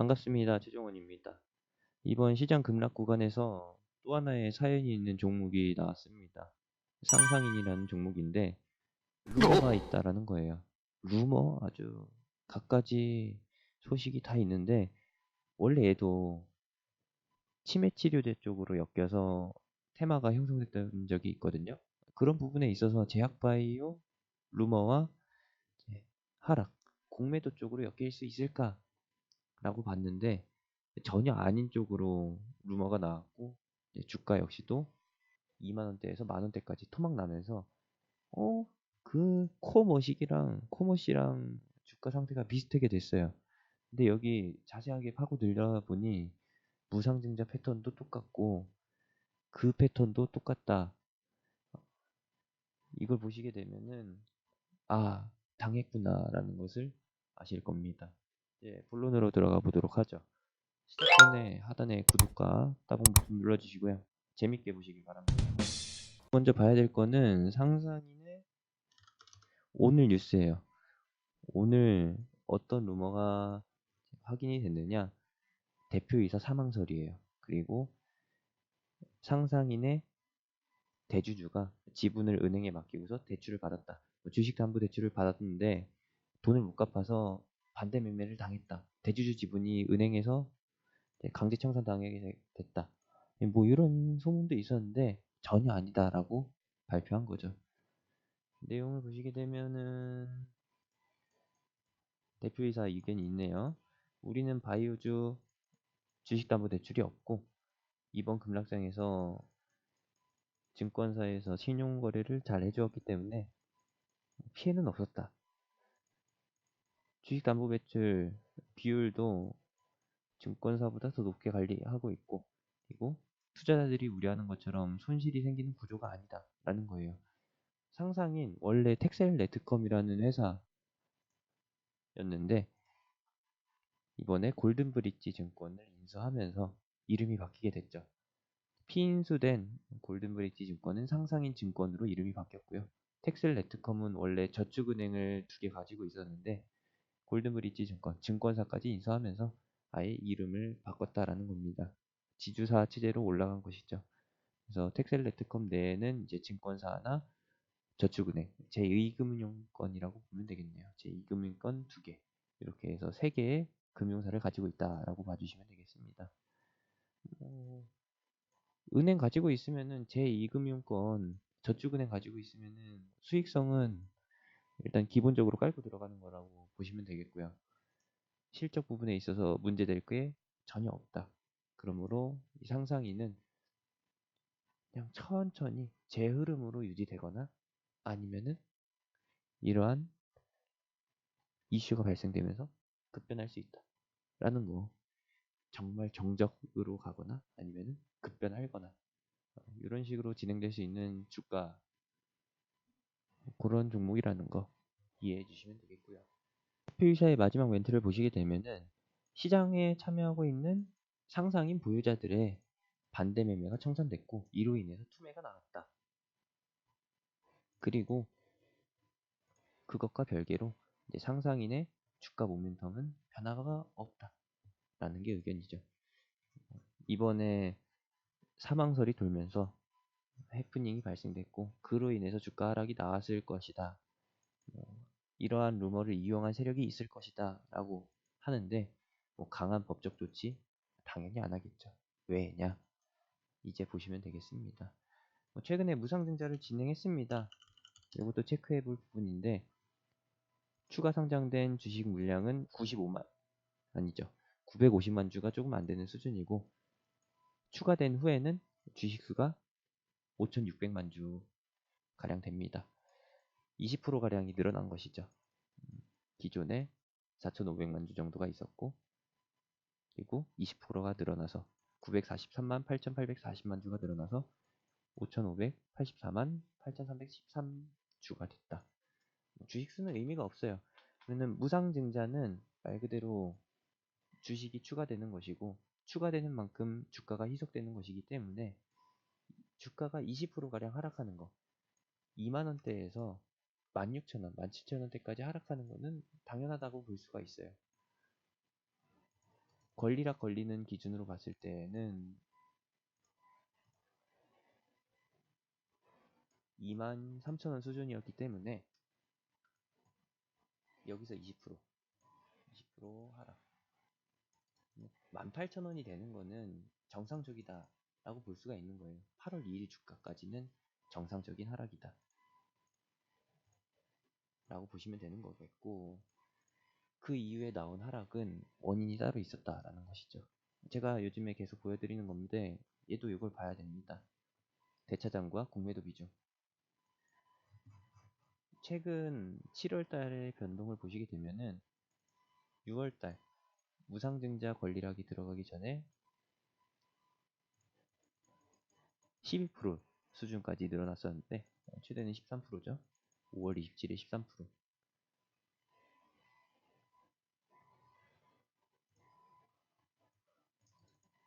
반갑습니다. 최종원입니다. 이번 시장 급락 구간에서 또 하나의 사연이 있는 종목이 나왔습니다. 상상인이라는 종목인데 루머가 있다라는 거예요. 루머 아주 갖가지 소식이 다 있는데 원래 얘도 치매 치료제 쪽으로 엮여서 테마가 형성됐던 적이 있거든요. 그런 부분에 있어서 제약바이오 루머와 이제 하락, 공매도 쪽으로 엮일 수 있을까? 라고 봤는데 전혀 아닌 쪽으로 루머가 나왔고 주가 역시도 2만 원대에서 만 원대까지 토막 나면서 그 코머시랑 주가 상태가 비슷하게 됐어요. 근데 여기 자세하게 파고 들여다보니 무상증자 패턴도 똑같고 그 패턴도 똑같다. 이걸 보시게 되면은 아, 당했구나라는 것을 아실 겁니다. 이제 본론으로 들어가 보도록 하죠. 시작 전에 하단에 구독과 따봉 버튼 눌러주시고요. 재밌게 보시기 바랍니다. 먼저 봐야 될 거는 상상인의 오늘 뉴스예요. 오늘 어떤 루머가 확인이 됐느냐? 대표이사 사망설이에요. 그리고 상상인의 대주주가 지분을 은행에 맡기고서 대출을 받았다. 주식담보대출을 받았는데 돈을 못 갚아서 반대 매매를 당했다. 대주주 지분이 은행에서 강제 청산당하게 됐다. 뭐 이런 소문도 있었는데 전혀 아니다라고 발표한 거죠. 내용을 보시게 되면은 대표이사 의견이 있네요. 우리는 바이오주 주식담보대출이 없고 이번 급락장에서 증권사에서 신용거래를 잘 해주었기 때문에 피해는 없었다. 주식담보대출 비율도 증권사보다 더 높게 관리하고 있고 그리고 투자자들이 우려하는 것처럼 손실이 생기는 구조가 아니다 라는 거예요. 상상인 원래 텍셀레트컴이라는 회사였는데 이번에 골든브릿지 증권을 인수하면서 이름이 바뀌게 됐죠. 피인수된 골든브릿지 증권은 상상인 증권으로 이름이 바뀌었고요. 텍셀레트컴은 원래 저축은행을 두 개 가지고 있었는데 골든브릿지 증권, 증권사까지 인수하면서 아예 이름을 바꿨다라는 겁니다. 지주사 체제로 올라간 것이죠. 그래서 텍셀레트컴 내에는 이제 증권사나 저축은행, 제2금융권이라고 보면 되겠네요. 제2금융권 두 개. 이렇게 해서 세 개의 금융사를 가지고 있다라고 봐주시면 되겠습니다. 은행 가지고 있으면은 제2금융권, 저축은행 가지고 있으면은 수익성은 일단 기본적으로 깔고 들어가는 거라고 보시면 되겠고요. 실적 부분에 있어서 문제될 게 전혀 없다. 그러므로 이 상상인은 그냥 천천히 제 흐름으로 유지되거나 아니면은 이러한 이슈가 발생되면서 급변할 수 있다. 라는 거. 정말 정적으로 가거나 아니면은 급변하거나 이런 식으로 진행될 수 있는 주가 그런 종목이라는 거 이해해 주시면 되겠고요. 대표이사의 마지막 멘트를 보시게 되면은 시장에 참여하고 있는 상상인 보유자들의 반대 매매가 청산됐고 이로 인해서 투매가 나왔다. 그리고 그것과 별개로 이제 상상인의 주가 모멘텀은 변화가 없다라는 게 의견이죠. 이번에 사망설이 돌면서 해프닝이 발생됐고 그로 인해서 주가 하락이 나왔을 것이다. 이러한 루머를 이용한 세력이 있을 것이다 라고 하는데 뭐 강한 법적 조치 당연히 안 하겠죠. 왜냐? 이제 보시면 되겠습니다. 최근에 무상증자를 진행했습니다. 이것도 체크해 볼 부분인데 추가 상장된 주식 물량은 95만 아니죠. 950만 주가 조금 안 되는 수준이고 추가된 후에는 주식 수가 5,600만 주 가량 됩니다. 20% 가량이 늘어난 것이죠. 기존에 4,500만 주 정도가 있었고 그리고 20%가 늘어나서 943만 8,840만 주가 늘어나서 5,584만 8,313주가 됐다. 주식수는 의미가 없어요. 왜냐면 무상증자는 말 그대로 주식이 추가되는 것이고 추가되는 만큼 주가가 희석되는 것이기 때문에 주가가 20%가량 하락하는 거 2만원대에서 16,000원, 17,000원대까지 하락하는 것은 당연하다고 볼 수가 있어요. 권리락 걸리는 기준으로 봤을 때는 23,000원 수준이었기 때문에 여기서 20% 하락. 18,000원이 되는 거는 정상적이다 라고 볼 수가 있는 거예요. 8월 2일 주가까지는 정상적인 하락이다 라고 보시면 되는 거겠고, 그 이후에 나온 하락은 원인이 따로 있었다라는 것이죠. 제가 요즘에 계속 보여드리는 건데 얘도 이걸 봐야 됩니다. 대차장과 공매도 비중. 최근 7월달의 변동을 보시게 되면은 6월달 무상증자 권리락이 들어가기 전에 12% 수준까지 늘어났었는데 최대는 13%죠. 5월 27일 13%.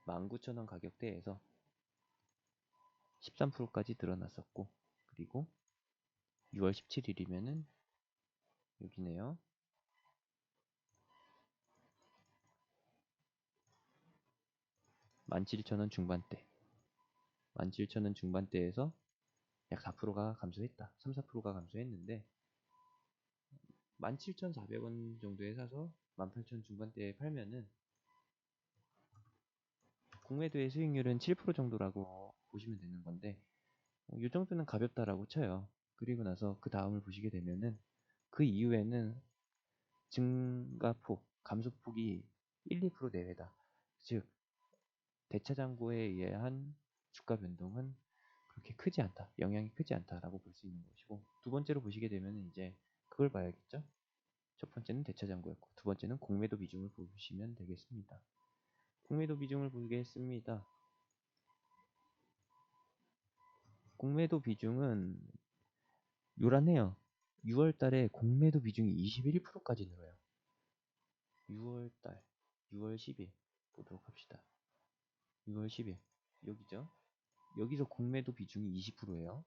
19,000원 가격대에서 13%까지 늘어났었고, 그리고 6월 17일이면은 여기네요. 17,000원 중반대. 17,000원 중반대에서 약 4%가 감소했다. 3, 4%가 감소했는데 17,400원 정도에 사서 18,000 중반대에 팔면은 공매도의 수익률은 7% 정도라고 보시면 되는 건데 이 정도는 가볍다라고 쳐요. 그리고 나서 그 다음을 보시게 되면은 그 이후에는 증가폭, 감소폭이 1, 2% 내외다. 즉 대차장고에 의한 주가 변동은 그렇게 크지 않다. 영향이 크지 않다라고 볼 수 있는 것이고, 두 번째로 보시게 되면 이제 그걸 봐야겠죠. 첫 번째는 대차장고였고, 두 번째는 공매도 비중을 보시면 되겠습니다. 공매도 비중을 보겠습니다. 공매도 비중은 요란해요. 6월 달에 공매도 비중이 21%까지 늘어요. 6월 달, 6월 10일 보도록 합시다. 6월 10일 여기죠. 여기서 공매도 비중이 20%예요.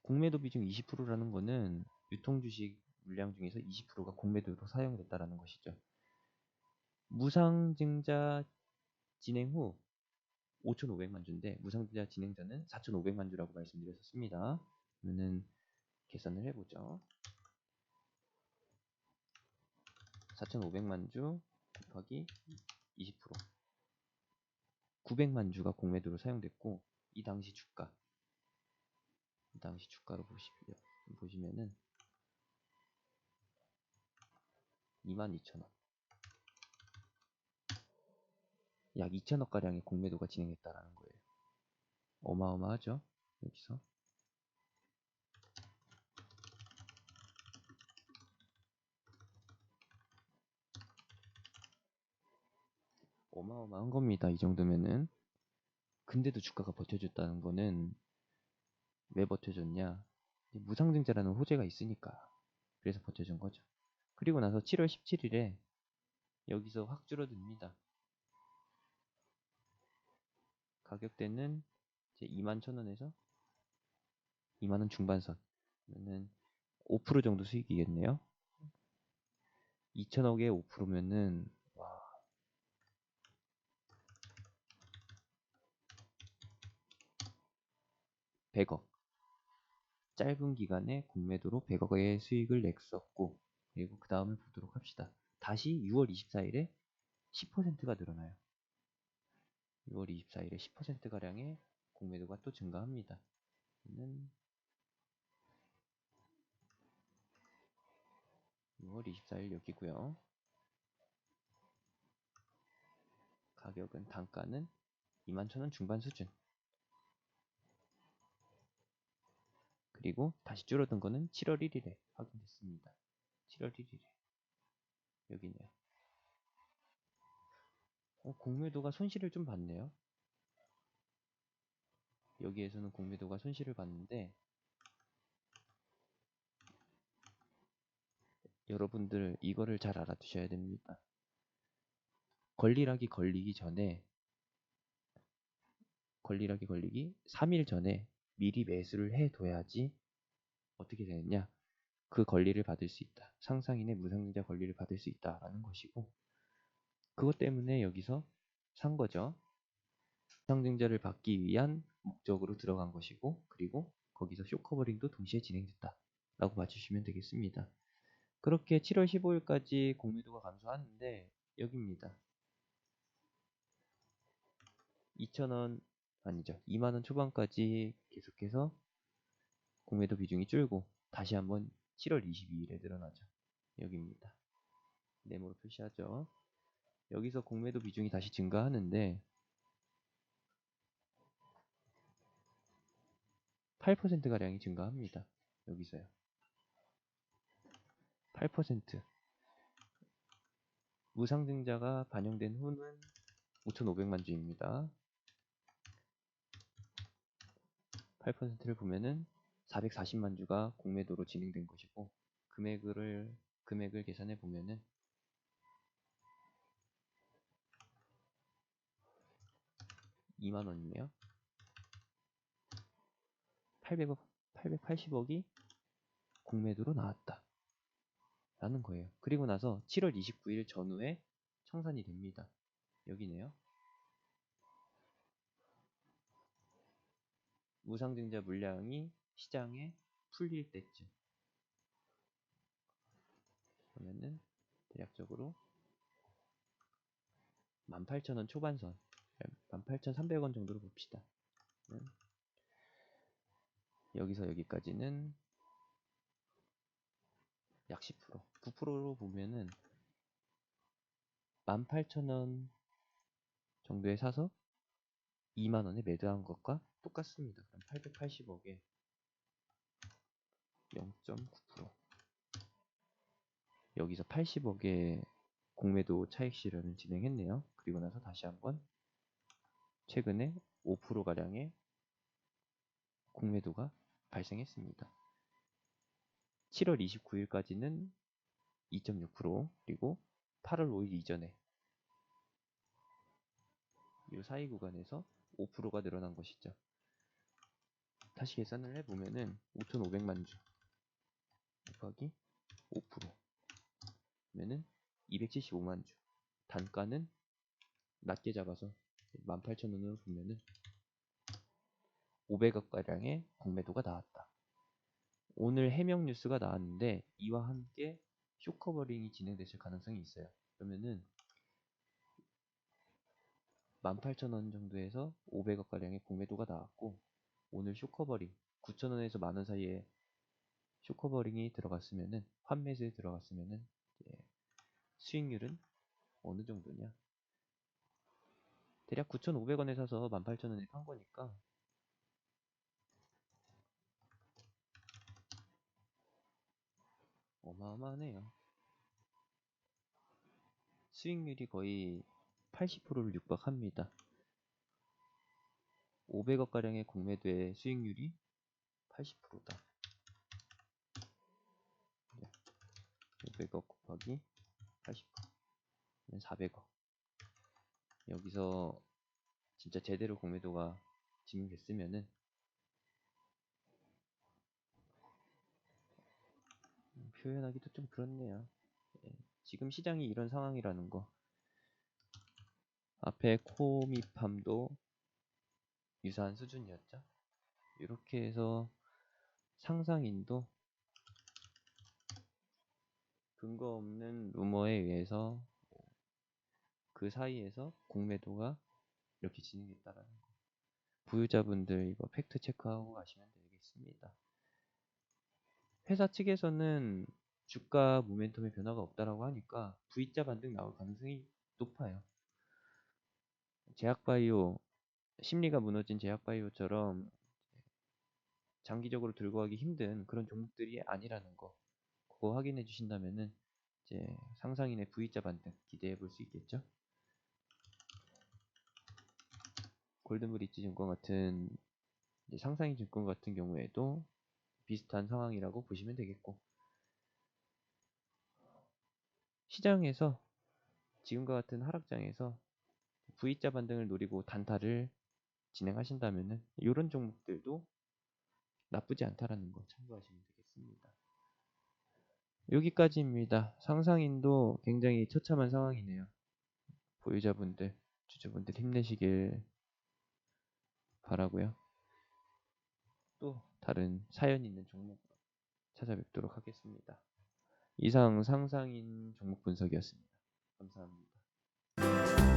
공매도 비중 20%라는 거는 유통주식 물량 중에서 20%가 공매도로 사용됐다라는 것이죠. 무상증자 진행 후 5,500만 주인데 무상증자 진행 전은 4,500만 주라고 말씀드렸었습니다. 그러면은 계산을 해보죠. 4,500만 주 곱하기 20%. 900만 주가 공매도로 사용됐고, 이 당시 주가로 보시면은 22,000원. 약 2천억 가량의 공매도가 진행됐다라는 거예요. 어마어마하죠? 여기서 어마어마한 겁니다. 이 정도면은. 근데도 주가가 버텨줬다는 거는 왜 버텨줬냐? 무상증자라는 호재가 있으니까. 그래서 버텨준 거죠. 그리고 나서 7월 17일에 여기서 확 줄어듭니다. 가격대는 이제 21,000원에서 2만원 중반선. 그러면은 5% 정도 수익이겠네요. 2천억에 5%면은 100억. 짧은 기간에 공매도로 100억의 수익을 냈었고, 그리고 그 다음을 보도록 합시다. 다시 6월 24일에 10%가 늘어나요. 6월 24일에 10%가량의 공매도가 또 증가합니다. 는 6월 24일 여기고요. 가격은 단가는 21,000원 중반 수준. 그리고 다시 줄어든 거는 7월 1일에 확인됐습니다. 7월 1일에 여기네요. 공매도가 손실을 좀 봤네요. 여기에서는 공매도가 손실을 봤는데 여러분들 이거를 잘 알아두셔야 됩니다. 권리락이 걸리기 3일 전에 미리 매수를 해둬야지 어떻게 되느냐? 그 권리를 받을 수 있다. 상상인의 무상증자 권리를 받을 수 있다라는 것이고, 그것 때문에 여기서 산 거죠. 무상증자를 받기 위한 목적으로 들어간 것이고, 그리고 거기서 쇼커버링도 동시에 진행됐다 라고 봐주시면 되겠습니다. 그렇게 7월 15일까지 공매도가 감소하는데, 여기입니다. 2,000원 아니죠, 2만원 초반까지 계속해서 공매도 비중이 줄고 다시 한번 7월 22일에 늘어나죠. 여기입니다. 네모로 표시하죠. 여기서 공매도 비중이 다시 증가하는데 8%가량이 증가합니다. 여기서요. 8%. 무상증자가 반영된 후는 5,500만 주입니다. 8%를 보면은 440만 주가 공매도로 진행된 것이고, 금액을 계산해 보면은 2만 원이네요. 880억이 공매도로 나왔다 라는 거예요. 그리고 나서 7월 29일 전후에 청산이 됩니다. 여기네요. 무상증자 물량이 시장에 풀릴 때쯤. 그러면은 대략적으로 18,000원 초반선, 18,300원 정도로 봅시다. 여기서 여기까지는 약 10%, 9%로 보면은 18,000원 정도에 사서 2만원에 매도한 것과 똑같습니다. 그럼 880억에 0.9%. 여기서 80억의 공매도 차익 실현을 진행했네요. 그리고 나서 다시 한번 최근에 5%가량의 공매도가 발생했습니다. 7월 29일까지는 2.6%, 그리고 8월 5일 이전에 이 사이 구간에서 5%가 늘어난 것이죠. 다시 계산을 해보면은 5,500만 주 곱하기 5% 그러면은 275만 주. 단가는 낮게 잡아서 18,000원으로 보면은 500억가량의 공매도가 나왔다. 오늘 해명 뉴스가 나왔는데 이와 함께 쇼커버링이 진행됐을 가능성이 있어요. 그러면은 18,000원 정도에서 500억가량의 공매도가 나왔고, 오늘 쇼커버링 9,000원에서 만원 사이에 쇼커버링이 들어갔으면은, 환매수에 들어갔으면은 수익률은 어느 정도냐? 대략 9,500원에 사서 18,000원에 판 거니까 어마어마하네요. 수익률이 거의 80%를 육박합니다. 500억가량의 공매도의 수익률이 80%다. 500억 곱하기 80%는 400억. 여기서 진짜 제대로 공매도가 진행됐으면은 표현하기도 좀 그렇네요. 지금 시장이 이런 상황이라는 거. 앞에 코미팜도 유사한 수준이었죠. 이렇게 해서 상상인도 근거 없는 루머에 의해서 그 사이에서 공매도가 이렇게 진행됐다라는 거. 부유자분들 이거 팩트 체크하고 가시면 되겠습니다. 회사 측에서는 주가 모멘텀의 변화가 없다라고 하니까 V자 반등 나올 가능성이 높아요. 제약바이오, 심리가 무너진 제약바이오처럼 장기적으로 들고 가기 힘든 그런 종목들이 아니라는 거, 그거 확인해 주신다면은 이제 상상인의 V자 반등 기대해 볼 수 있겠죠. 골든브릿지 증권 같은 상상인 증권 같은 경우에도 비슷한 상황이라고 보시면 되겠고, 시장에서 지금과 같은 하락장에서 V자 반등을 노리고 단타를 진행하신다면은 이런 종목들도 나쁘지 않다라는 거 참고하시면 되겠습니다. 여기까지입니다. 상상인도 굉장히 처참한 상황이네요. 보유자분들, 주주분들 힘내시길 바라고요. 또 다른 사연 있는 종목으로 찾아뵙도록 하겠습니다. 이상 상상인 종목 분석이었습니다. 감사합니다.